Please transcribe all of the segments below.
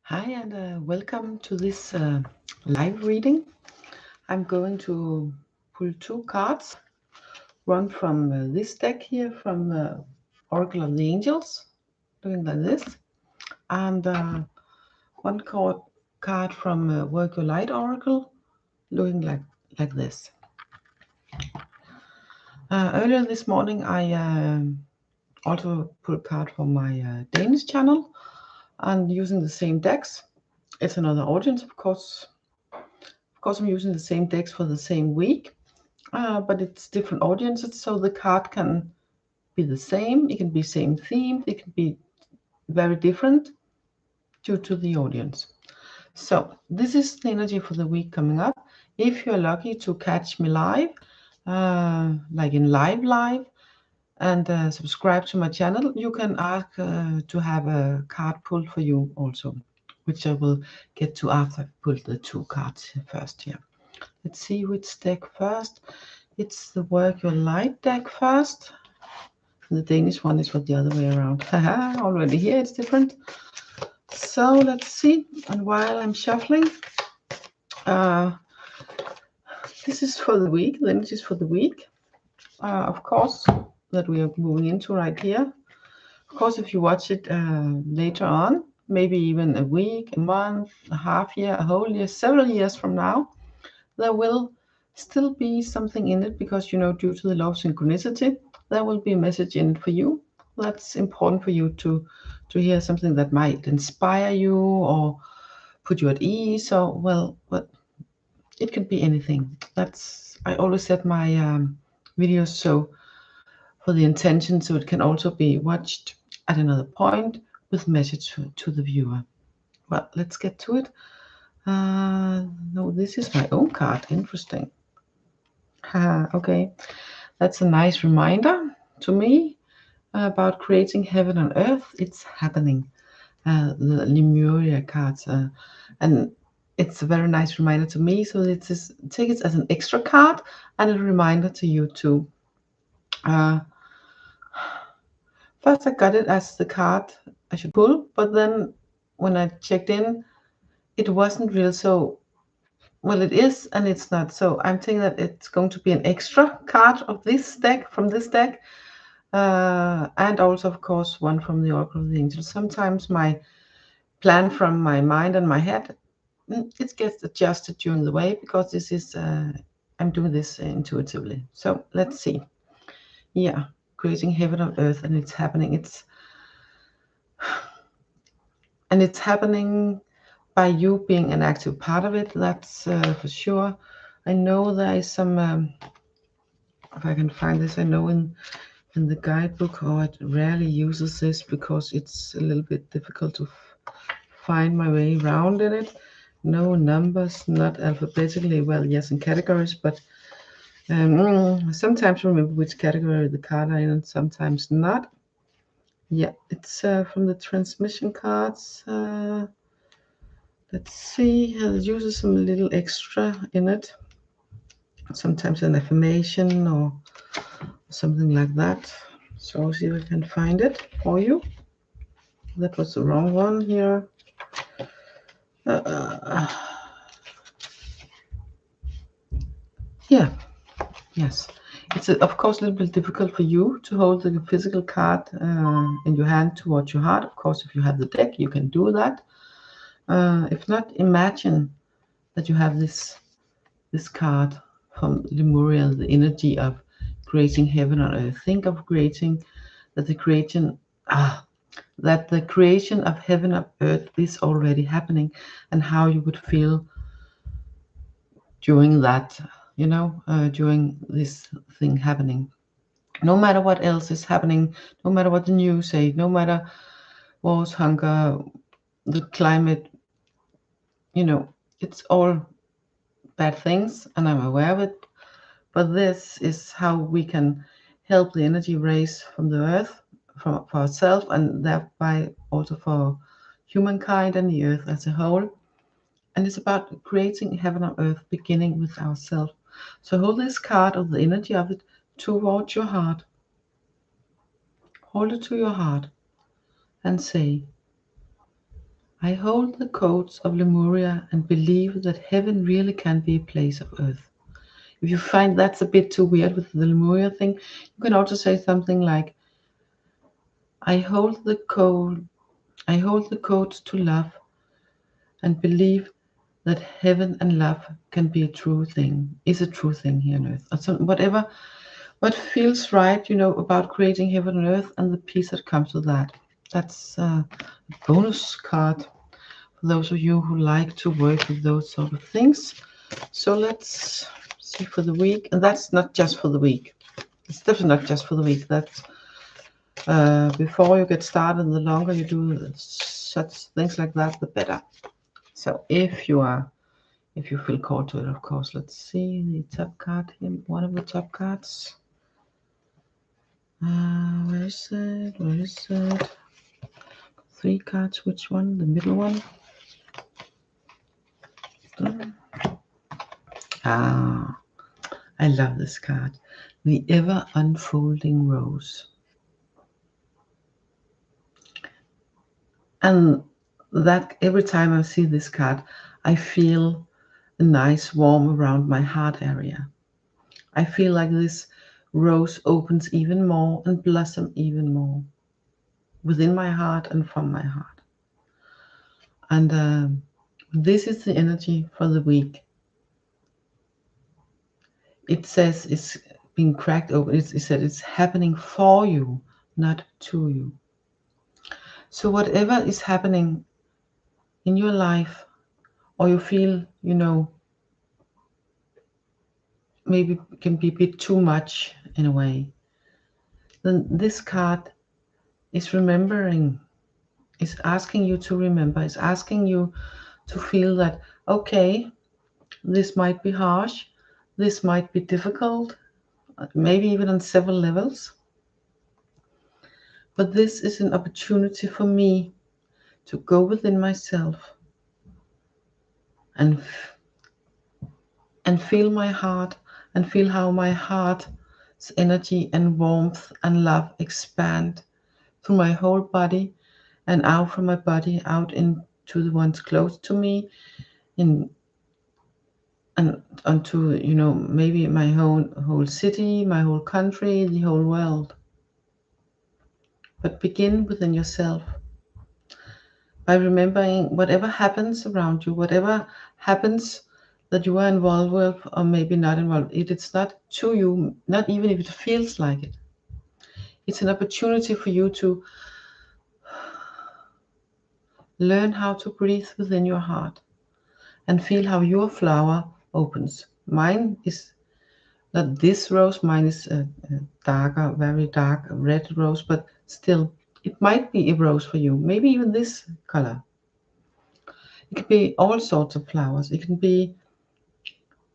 Hi and welcome to this live reading. I'm going to pull two cards, one from this deck here from Oracle of the Angels, doing like this, and one card from Work Your Light Oracle, doing like this. Earlier this morning, I also pulled a card from my Danish channel, and using the same decks. It's another audience, of course. Of course, I'm using the same decks for the same week, but it's different audiences, so the card can be the same. It can be same theme. It can be very different due to the audience. So this is the energy for the week coming up. If you're lucky to catch me live, like in live, and subscribe to my channel, you can ask to have a card pulled for you also, which I will get to after I pull the two cards first here. Let's see which deck first. It's the Work Your Light deck first. The Danish one is for the other way around. Haha, already here it's different. So let's see. And while I'm shuffling, this is for the week. The energy is for the week, of course, that we are moving into right here. Of course, if you watch it later on, maybe even a week, a month, a half year, a whole year, several years from now, there will still be something in it because, you know, due to the law of synchronicity, there will be a message in it for you. That's important for you to hear something that might inspire you or put you at ease, or well, but it could be anything. That's, I always set my videos so for the intention, so it can also be watched at another point with message to the viewer. Well, let's get to it. No, this is my own card. Interesting. Okay, that's a nice reminder to me about creating heaven on earth. It's happening. The Lemuria cards, and it's a very nice reminder to me. So it's take it as an extra card and a reminder to you too. First, I got it as the card I should pull, but then when I checked in, it wasn't real. So, well, it is and it's not. So I'm thinking that it's going to be an extra card of this deck, from this deck, and also, of course, one from the Oracle of the Angels. Sometimes my plan from my mind and my head, it gets adjusted during the way because this is, I'm doing this intuitively. So let's see. Yeah, creating heaven on earth, and it's happening. It's happening by you being an active part of it. That's for sure. I know there is some, if I can find this, I know in the guidebook, it rarely uses this because it's a little bit difficult to find my way around in it. No numbers, not alphabetically. Well, yes, in categories, but sometimes remember which category the card are in and sometimes not. Yeah, it's from the transmission cards. Let's see, it uses some little extra in it. Sometimes an affirmation or something like that. So I'll see if I can find it for you. That was the wrong one here. Yeah, yes. It's of course a little bit difficult for you to hold the physical card in your hand towards your heart. Of course, if you have the deck, you can do that. If not, imagine that you have this card from Lemuria, the energy of creating heaven on earth. Think of creating that the creation of heaven on earth is already happening, and how you would feel during that, during this thing happening. No matter what else is happening, no matter what the news say, no matter wars, hunger, the climate, it's all bad things, and I'm aware of it. But this is how we can help the energy raise from the earth, for ourselves, and thereby also for humankind and the earth as a whole. And it's about creating heaven on earth, beginning with ourselves. So hold this card of the energy of it towards your heart. Hold it to your heart and say, I hold the codes of Lemuria and believe that heaven really can be a place of earth. If you find that's a bit too weird with the Lemuria thing, you can also say something like, I hold the codes to love and believe that heaven and love can be a true thing, is a true thing here on earth. Or so, whatever, what feels right, about creating heaven and earth and the peace that comes with that. That's a bonus card for those of you who like to work with those sort of things. So let's see for the week. And that's not just for the week. It's definitely not just for the week. That's before you get started, the longer you do such things like that, the better. So if you feel called to it, of course. Let's see the top card here. One of the top cards. Where is it? Where is it? 3 cards. Which one? The middle one. I love this card. The ever unfolding rose. And that every time I see this card, I feel a nice warm around my heart area. I feel like this rose opens even more and blossom even more within my heart and from my heart. And this is the energy for the week. It says it's being cracked open. It said it's happening for you, not to you. So whatever is happening in your life, or you feel, maybe can be a bit too much in a way, then this card is remembering, is asking you to remember, is asking you to feel that, okay, this might be harsh, this might be difficult, maybe even on several levels, but this is an opportunity for me to go within myself and feel my heart, and feel how my heart's energy and warmth and love expand through my whole body and out from my body out into the ones close to me, and onto maybe my whole city, my whole country, the whole world. But begin within yourself by remembering whatever happens around you, whatever happens that you are involved with or maybe not involved, it's not to you, not even if it feels like it. It's an opportunity for you to learn how to breathe within your heart and feel how your flower opens. Mine is not this rose, mine is a darker, very dark red rose, but still, it might be a rose for you, maybe even this color. It can be all sorts of flowers. It can be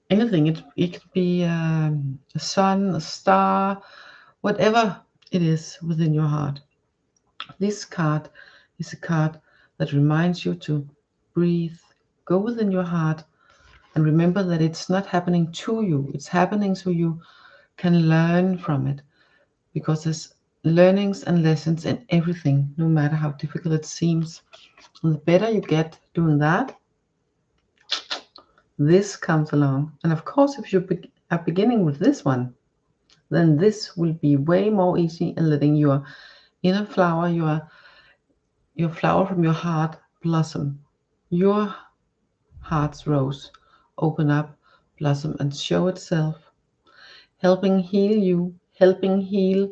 anything. It could be a sun, a star, whatever it is within your heart. This card is a card that reminds you to breathe, go within your heart, and remember that it's not happening to you. It's happening so you can learn from it, because there's learnings and lessons in everything, no matter how difficult it seems. And the better you get doing that, this comes along. And of course, if you are beginning with this one, then this will be way more easy in letting your inner flower, your flower from your heart blossom. Your heart's rose open up, blossom, and show itself, helping heal you, helping heal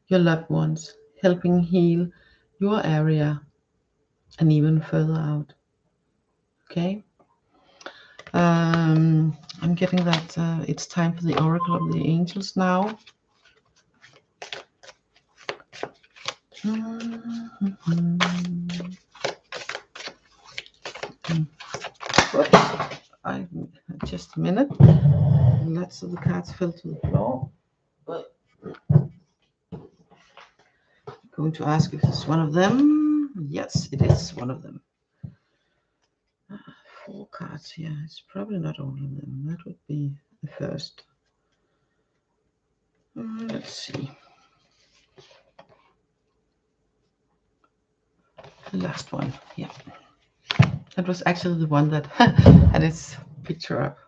your loved ones, helping heal your area, and even further out. Okay? I'm getting that it's time for the Oracle of the Angels now. Just a minute. Lots of the cards fell to the floor. But I'm going to ask if it's one of them. Yes, it is one of them. 4 cards here. It's probably not all of them. That would be the first. Let's see. The last one, yeah. That was actually the one that had its picture up.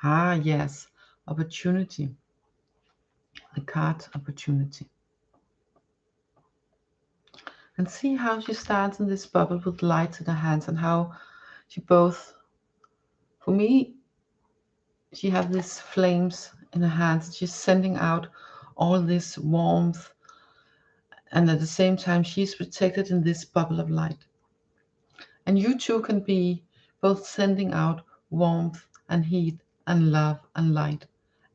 Ah, yes, opportunity. The card opportunity. And see how she stands in this bubble with lights in her hands, and how she both, for me, she has these flames in her hands. She's sending out all this warmth, and at the same time she's protected in this bubble of light. And you too can be both sending out warmth and heat and love and light,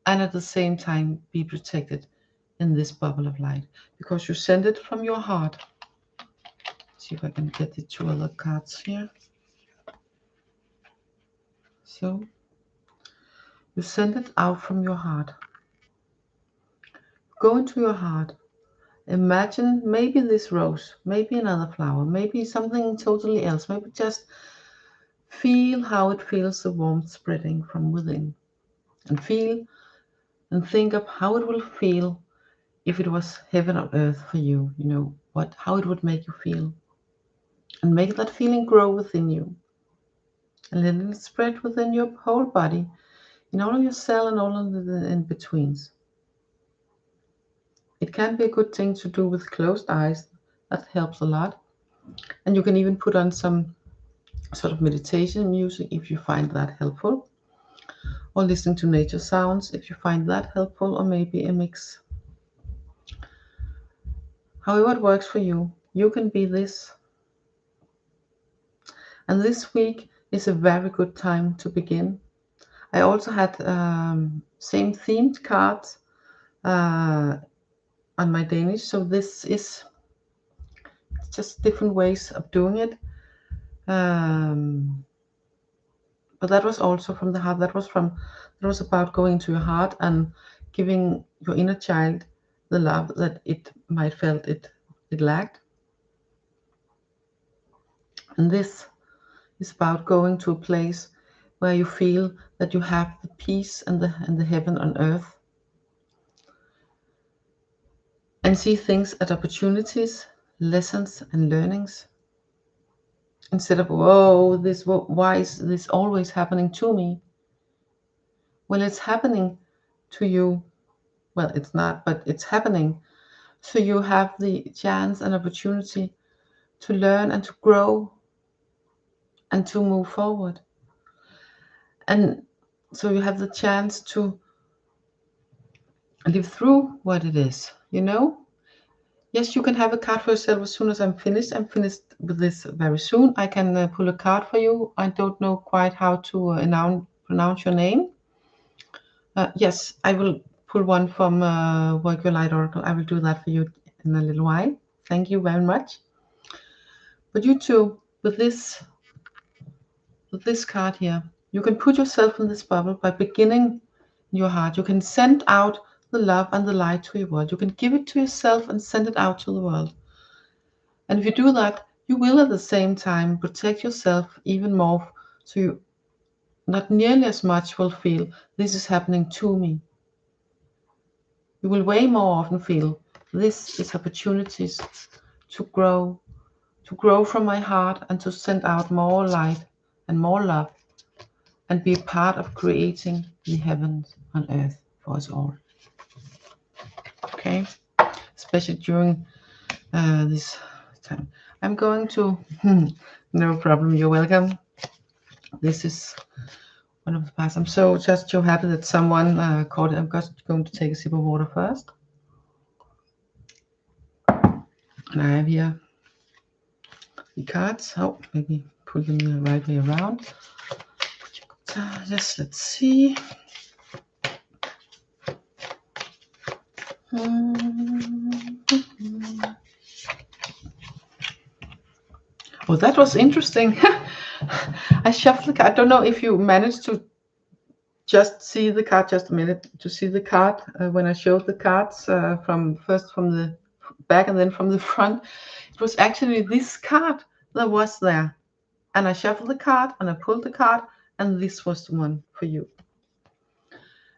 and at the same time be protected in this bubble of light, because you send it from your heart. See if I can get the two other cards here. So you send it out from your heart. Go into your heart. Imagine maybe this rose, maybe another flower, maybe something totally else. Maybe just feel how it feels, the warmth spreading from within. And feel and think of how it will feel if it was heaven on earth for you. You know, how it would make you feel. And make that feeling grow within you. And let it spread within your whole body, in all of your cell and all of the in-betweens. It can be a good thing to do with closed eyes. That helps a lot. And you can even put on some sort of meditation music if you find that helpful. Or listening to nature sounds if you find that helpful, or maybe a mix. However it works for you, you can be this. And this week is a very good time to begin. I also had same themed cards on my Danish, so this is just different ways of doing it. But that was also from the heart. That was about going to your heart and giving your inner child the love that it might felt it lacked. And this is about going to a place where you feel that you have the peace and the heaven on earth, and see things as opportunities, lessons and learnings, instead of why is this always happening to me? Well, it's happening to you. Well, it's not, but it's happening. So you have the chance and opportunity to learn and to grow and to move forward. And so you have the chance to live through what it is, you know? Yes, you can have a card for yourself as soon as I'm finished. I'm finished with this very soon. I can pull a card for you. I don't know quite how to pronounce your name. Yes, I will pull one from Work Your Light Oracle. I will do that for you in a little while. Thank you very much. But you too, with this card here, you can put yourself in this bubble by beginning in your heart. You can send out the love and the light to your world. You can give it to yourself and send it out to the world. And if you do that, you will at the same time protect yourself even more, so you not nearly as much will feel this is happening to me. You will way more often feel this is opportunities to grow from my heart and to send out more light and more love and be part of creating the heavens on earth for us all. Okay, especially during this time. I'm going to, no problem, you're welcome. This is one of the parts. I'm just so happy that someone caught it. I'm just going to take a sip of water first. And I have here the cards. Oh, maybe put them the right way around. Yes, let's see. Oh, that was interesting. I shuffled the card. I don't know if you managed to just see the card, just a minute, to see the card when I showed the cards first from the back and then from the front. It was actually this card that was there. And I shuffled the card and I pulled the card, and this was the one for you.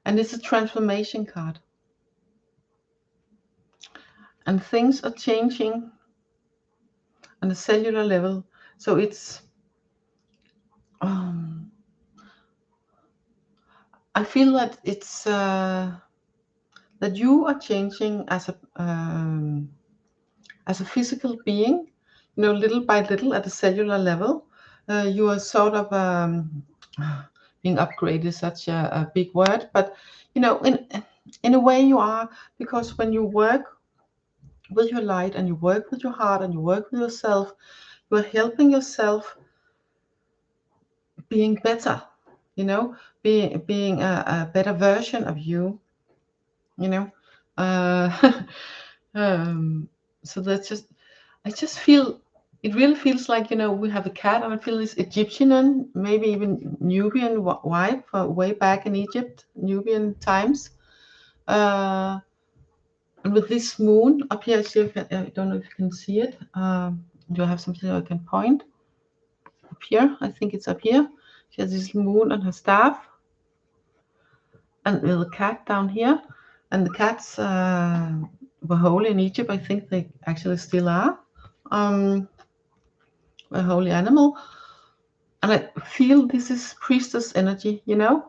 And it's a transformation card. And things are changing. on a cellular level. So it's I feel that it's that you are changing as a physical being, you know, little by little at a cellular level. You are sort of being upgraded is such a big word, but you know, in a way you are, because when you work with your light and you work with your heart and you work with yourself, you are helping yourself being better, you know, being a better version of you, you know. uh, so that's just, I just feel, it really feels like, you know, we have a cat, and I feel this Egyptian and maybe even Nubian vibe way back in Egypt, Nubian times. And with this moon up here, I don't know if you can see it. Do I have something I can point? Up here, I think it's up here. She has this moon on her staff, and with a cat down here. And the cats were holy in Egypt. I think they actually still are. A holy animal. And I feel this is priestess energy, you know?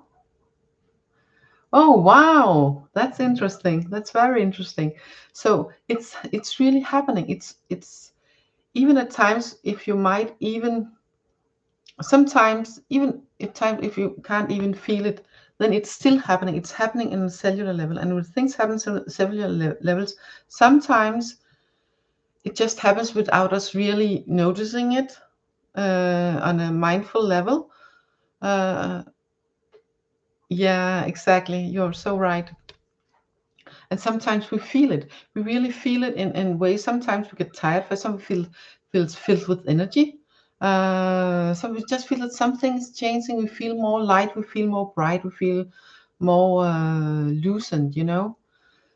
Oh wow, that's interesting. That's very interesting. So it's really happening. It's even at times, if you might even sometimes, even if you can't even feel it, then it's still happening. It's happening in a cellular level, and when things happen to cellular levels, sometimes it just happens without us really noticing it on a mindful level. Uh, yeah, exactly. You're so right. And sometimes we feel it. We really feel it in ways. Sometimes we get tired. For some, feels filled with energy. So we just feel that something is changing. We feel more light. We feel more bright. We feel more loosened. You know.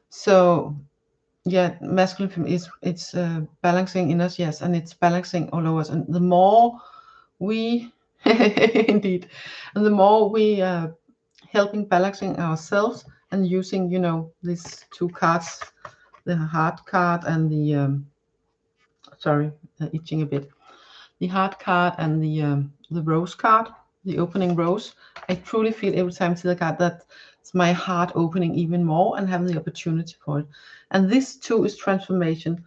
So yeah, masculine femme is, it's balancing in us, yes, and it's balancing all over us. And the more we indeed, and the more we helping balancing ourselves and using, you know, these two cards, the heart card and the sorry, itching a bit, the heart card and the rose card, the opening rose. I truly feel every time I see the card that it's my heart opening even more and having the opportunity for it. And this too is transformation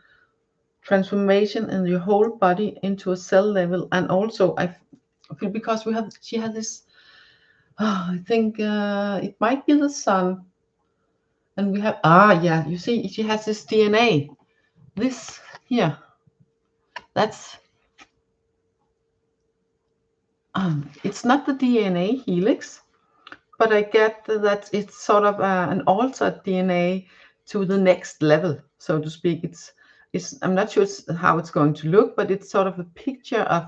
in your whole body into a cell level. And also I feel, because she has this, I think it might be the sun. And we have, yeah, you see, she has this DNA. This here, that's, it's not the DNA helix, but I get that it's sort of an altered DNA to the next level, so to speak. It's I'm not sure how it's going to look, but it's sort of a picture of,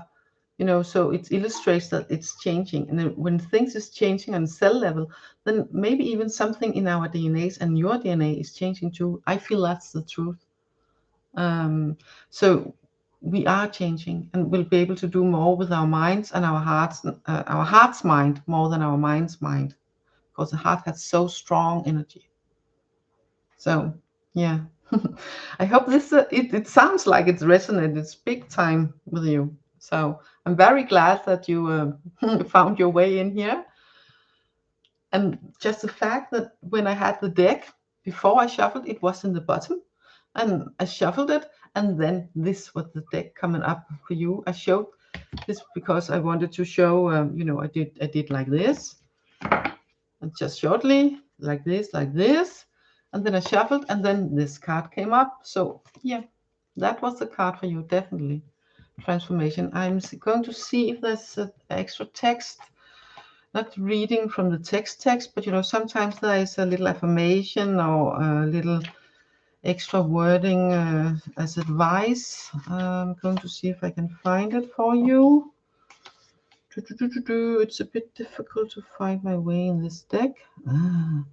you know, so it illustrates that it's changing. And then when things is changing on cell level, then maybe even something in our DNAs and your DNA is changing too. I feel that's the truth. So we are changing, and we'll be able to do more with our minds and our heart's mind more than our mind's mind, because the heart has so strong energy. So yeah, I hope this it sounds like it's resonated. It's big time with you. So I'm very glad that you found your way in here. And just the fact that when I had the deck, before I shuffled, it was in the bottom, and I shuffled it, and then this was the deck coming up for you. I showed this because I wanted to show, you know, I did like this, and just shortly like this, and then I shuffled, and then this card came up. So yeah, that was the card for you, definitely. Transformation. I'm going to see if there's extra text. Not reading from the text, but you know, sometimes there is a little affirmation or a little extra wording as advice. I'm going to see if I can find it for you. It's a bit difficult to find my way in this deck. Where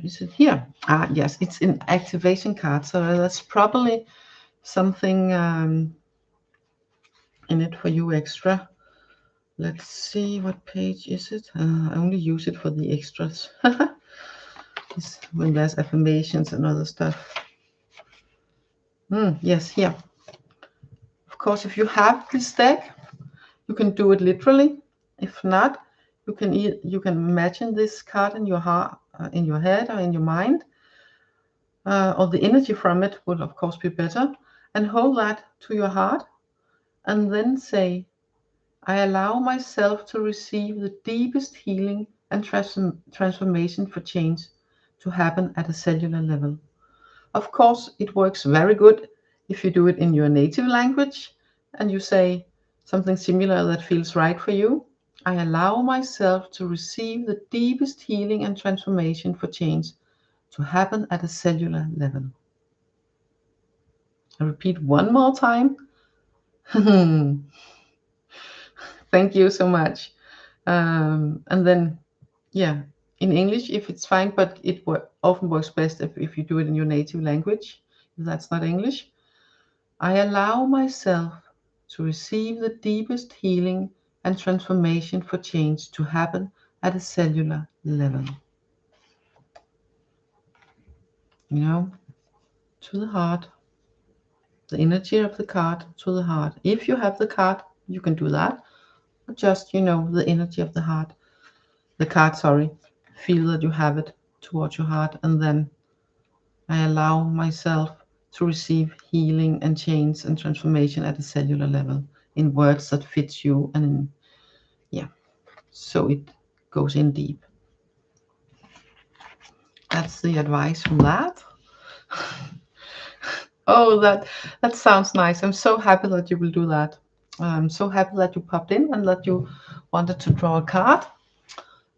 is it? Here. Yes, it's in activation card, so that's probably something in it for you extra. Let's see, what page is it? I only use it for the extras. When there's affirmations and other stuff. Yes, here. course, if you have this deck, you can do it literally. If not, you can imagine this card in your heart, in your head, or in your mind, or the energy from it would of course be better, and hold that to your heart, and then say, I allow myself to receive the deepest healing and transformation for change to happen at a cellular level. Of course, it works very good if you do it in your native language and you say something similar that feels right for you. I allow myself to receive the deepest healing and transformation for change to happen at a cellular level. I repeat one more time. Thank you so much. And then, yeah, in English, if it's fine, but it often works best if you do it in your native language, if that's not English. I allow myself to receive the deepest healing and transformation for change to happen at a cellular level. You know, to the heart, the energy of the card to the heart. If you have the card, you can do that. Or just, the energy of the heart. The card, sorry. Feel that you have it towards your heart, and then I allow myself to receive healing and change and transformation at a cellular level in words that fit you, and so it goes in deep. That's the advice from that. Oh, that sounds nice. I'm so happy that you will do that. I'm so happy that you popped in and that you wanted to draw a card.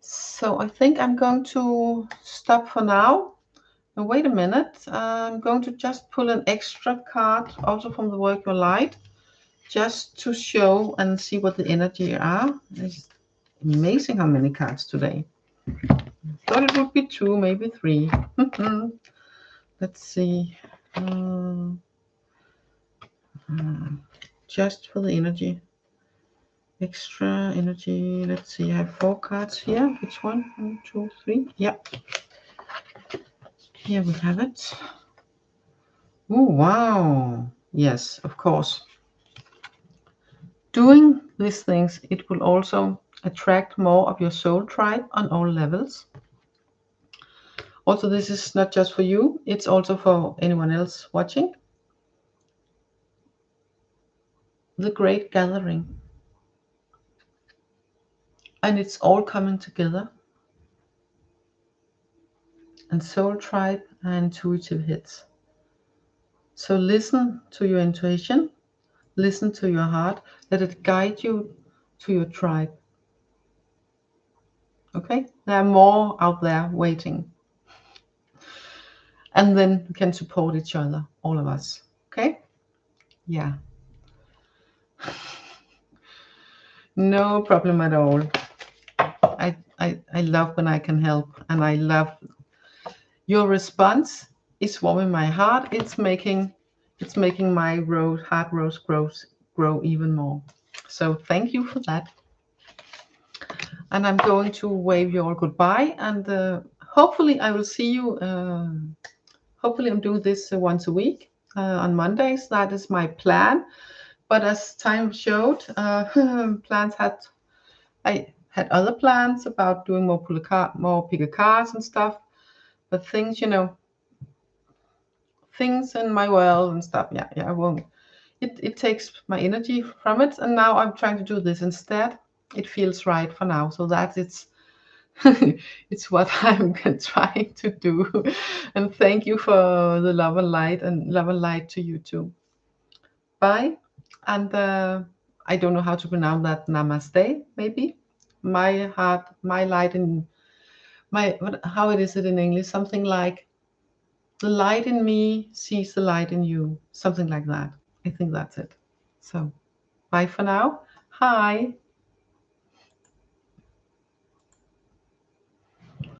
So I think I'm going to stop for now. Now, wait a minute. I'm going to just pull an extra card also from the Work Your Light, just to show and see what the energy are. It's amazing how many cards today. Thought it would be 2, maybe 3. Let's see. Just for the energy. Extra energy. Let's see. I have 4 cards here. Which one? 1, 2, 3. Yeah. Here we have it. Oh, wow. Yes, of course. Doing these things, it will also attract more of your soul tribe on all levels. Also, this is not just for you, it's also for anyone else watching. The Great Gathering. And it's all coming together. And soul tribe and intuitive hits. So listen to your intuition, listen to your heart, let it guide you to your tribe. Okay? There are more out there waiting. And then we can support each other, all of us. Okay? Yeah. No problem at all. I love when I can help, and I love your response is warming my heart. It's making my heart rose grow even more. So thank you for that. And I'm going to wave you all goodbye, and hopefully I will see you. Hopefully I'm doing this once a week on Mondays. That is my plan. But as time showed, I had other plans about doing more picker cards and stuff. But things, things in my world and stuff, I won't. It takes my energy from it, and now I'm trying to do this instead. It feels right for now, so that it's it's what I'm trying to do. And thank you for the love and light to you too. Bye. And I don't know how to pronounce that. Namaste, maybe. My heart, my light in my, how it is it in English? Something like the light in me sees the light in you. Something like that. I think that's it. So bye for now. Hi.